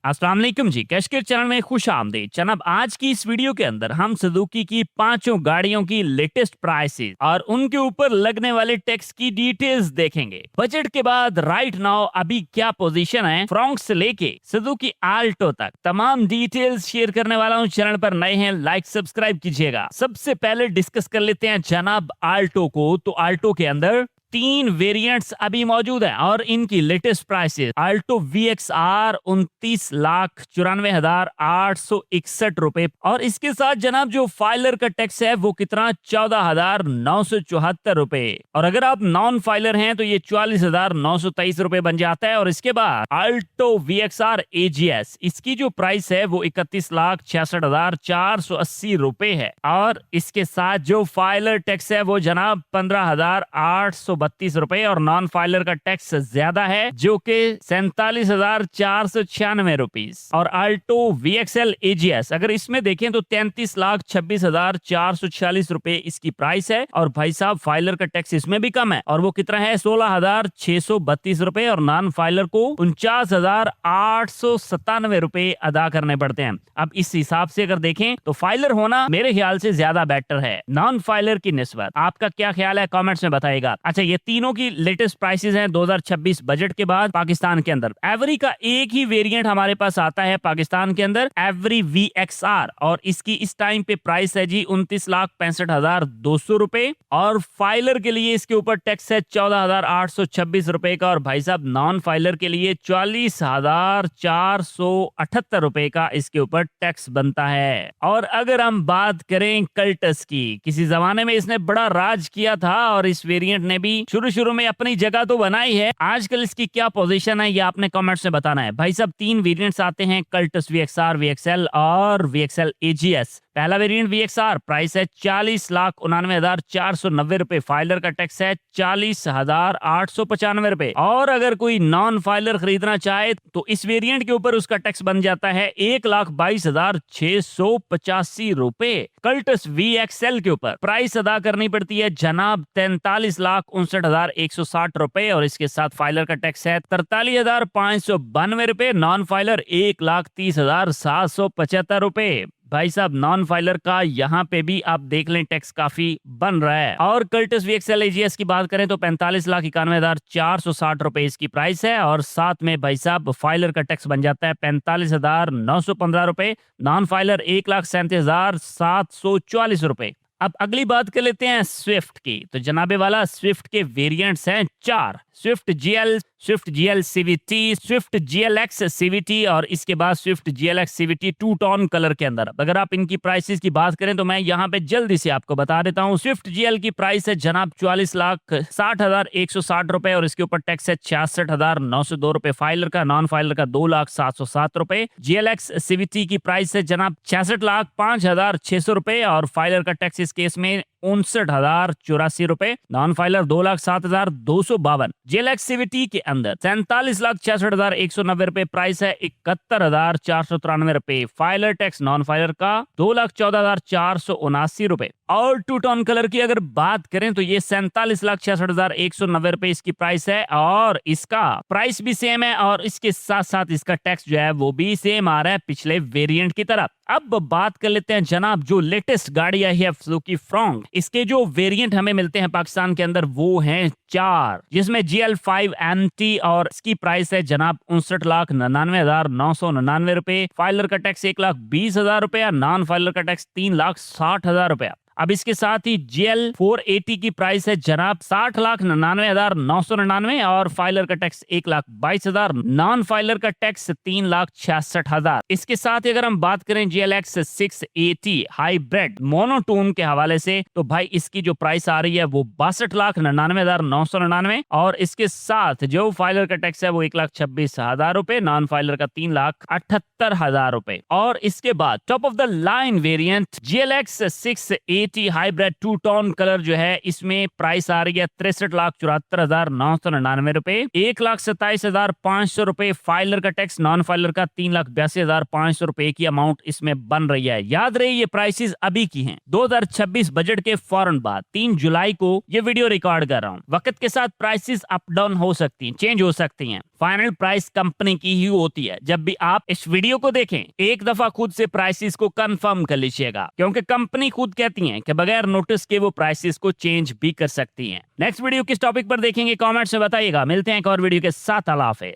अस्सलाम वालेकुम जी, कैशकेर चैनल में खुश आमदीद। जनाब, आज की इस वीडियो के अंदर हम सुजुकी की पांचों गाड़ियों की लेटेस्ट प्राइसेस और उनके ऊपर लगने वाले टैक्स की डिटेल्स देखेंगे। बजट के बाद राइट नाउ अभी क्या पोजीशन है, फ्रॉन्क से लेके सुजुकी आल्टो तक तमाम डिटेल्स शेयर करने वाला हूँ। चैनल पर नए हैं, लाइक सब्सक्राइब कीजिएगा। सबसे पहले डिस्कस कर लेते हैं जनाब आल्टो को। तो आल्टो के अंदर तीन वेरिएंट्स अभी मौजूद हैं और इनकी लेटेस्ट प्राइसेस। आल्टो VXR 29,94,861 और इसके साथ जनाब जो फाइलर का टैक्स है वो कितना 14,974 रुपए, और अगर आप नॉन फाइलर हैं तो ये 44,923 रुपए बन जाता है। और इसके बाद आल्टो VXR AGS, इसकी जो प्राइस है वो 31,66,480 रुपए है, और इसके साथ जो फाइलर टैक्स है वो जनाब 15,832 रुपए, और नॉन फाइलर का टैक्स ज्यादा है जो कि 47,496 रुपीस। और आल्टो VXL AGS अगर इसमें देखें तो 33,26,446 रुपए इसकी प्राइस है, और भाई साहब फाइलर का टैक्स इसमें भी कम है, और वो कितना है 16,632 रुपए, और नॉन फाइलर को 49,897 रुपए अदा करने पड़ते हैं। अब इस हिसाब से अगर देखें तो फाइलर होना मेरे ख्याल से ज्यादा बेटर है नॉन फाइलर की निस्बत। आपका क्या ख्याल है, कमेंट्स में बताइएगा। अच्छा, ये तीनों की लेटेस्ट प्राइसेस हैं 2026 बजट के बाद पाकिस्तान के अंदर। एवरी का एक ही वेरिएंट हमारे पास आता है पाकिस्तान के अंदर, एवरी VXR, और इसकी इस टाइम पे प्राइस है जी 29,65,200 रुपए, और फाइलर के लिए इसके ऊपर टैक्स है 14,826 रुपए का, और भाई साहब नॉन फाइलर के लिए 44,478 रुपए का इसके ऊपर टैक्स बनता है। और अगर हम बात करें कल्टस की, किसी जमाने में इसने बड़ा राज किया था और इस वेरिएंट ने भी शुरू में अपनी जगह तो बनाई है। आजकल इसकी क्या पोजीशन है ये आपने कमेंट्स में बताना है। भाई साहब तीन वेरिएंट्स आते हैं, कल्टस VXR, VXL और VXL AGS। पहला वेरिएंट VXR प्राइस है 40,99,490 रुपए, फाइलर का टैक्स है 40,895 रुपए, और अगर कोई नॉन फाइलर खरीदना चाहे तो इस वेरिएंट के ऊपर उसका टैक्स बन जाता है 1,22,685 रुपए। कल्टस VXL के ऊपर प्राइस अदा करनी पड़ती है जनाब 43,59,160 रुपए, और इसके साथ फाइलर का टैक्स है 43,592 रुपए, नॉन फाइलर 1,30,775 रुपए। भाई साहब नॉन फाइलर का यहाँ पे भी आप देख लें टैक्स काफी बन रहा है। और कल्टस VXL AGS की बात करें तो 45,91,460 रुपए इसकी प्राइस है, और साथ में भाई साहब फाइलर का टैक्स बन जाता है 45,915 रुपए, नॉन फाइलर 1,37,744 रुपए। अब अगली बात कर लेते हैं स्विफ्ट की। तो जनाबे वाला स्विफ्ट के वेरिएंट्स हैं चार, Swift GL, Swift GL CVT, Swift GLX CVT, और इसके बाद Swift GLX CVT 2 tone colour के अंदर। अगर आप इनकी प्राइसेस की बात करें तो मैं यहाँ पे जल्दी से आपको बता देता हूँ। स्विफ्ट GL की प्राइस है जनाब 44,60,160 रुपए, और इसके ऊपर टैक्स है 66,902 रुपए फाइलर का, नॉन फाइलर का 2,0707 रुपए। GLX CVT की प्राइस है जनाब 66,05,600 रुपए, और फाइलर का टैक्स इस केस में 59,084 रुपए, नॉन फाइलर 2,07,252। GLX CVT के अंदर 47,66,190 रुपए प्राइस है, 71,493 रुपए फाइलर टैक्स, नॉन फाइलर का 2,14,479 रुपए। और 2 टोन कलर की अगर बात करें तो ये 47,66,190 रुपए इसकी प्राइस है, और इसका प्राइस भी सेम है, और इसके साथ साथ इसका टैक्स जो है वो भी सेम आ रहा है पिछले वेरिएंट की तरह। अब बात कर लेते हैं जनाब जो लेटेस्ट गाड़ी आई है सुजुकी फ्रॉन्क, इसके जो वेरिएंट हमें मिलते हैं पाकिस्तान के अंदर वो हैं चार, जिसमें GL5 MT, और इसकी प्राइस है जनाब 59,99,999 रुपए, फाइलर का टैक्स 1,20,000 रुपया, नॉन फाइलर का टैक्स 3,60,000 रुपया। अब इसके साथ ही GL480 की प्राइस है जनाब 60,99,999, और फाइलर का टैक्स 1,22,000, नॉन फाइलर का टैक्स 3,66,000। इसके साथ ही अगर हम बात करें GLX 680 हाइब्रिड मोनोटोन के हवाले से तो भाई इसकी जो प्राइस आ रही है वो 62,99,999, और इसके साथ जो फाइलर का टैक्स है वो 1,26,000 रुपए, नॉन फाइलर का 3,78,000 रुपए। और इसके बाद top of the line variant GLX 680 80 hybrid 2 tone colour जो है इसमें प्राइस आ रही है 63,74,999 रुपए। 1,27,500 रुपए फाइलर का टैक्स, नॉन फाइलर का 3,82,500 रुपए की अमाउंट इसमें बन रही है। याद रहे ये प्राइसेस अभी की हैं, 2026 बजट के फौरन बाद 3 जुलाई को ये वीडियो रिकॉर्ड कर रहा हूँ। वक्त के साथ प्राइसेस अप डाउन हो सकती हैं, चेंज हो सकती हैं। फाइनल प्राइस कंपनी की ही होती है। जब भी आप इस वीडियो को देखें एक दफा खुद से प्राइसेस को कंफर्म कर लीजिएगा, क्योंकि कंपनी खुद कहती है कि बगैर नोटिस के वो प्राइसेस को चेंज भी कर सकती हैं। नेक्स्ट वीडियो किस टॉपिक पर देखेंगे कमेंट्स में बताइएगा। मिलते हैं एक और वीडियो के साथ। अल्लाह हाफिज।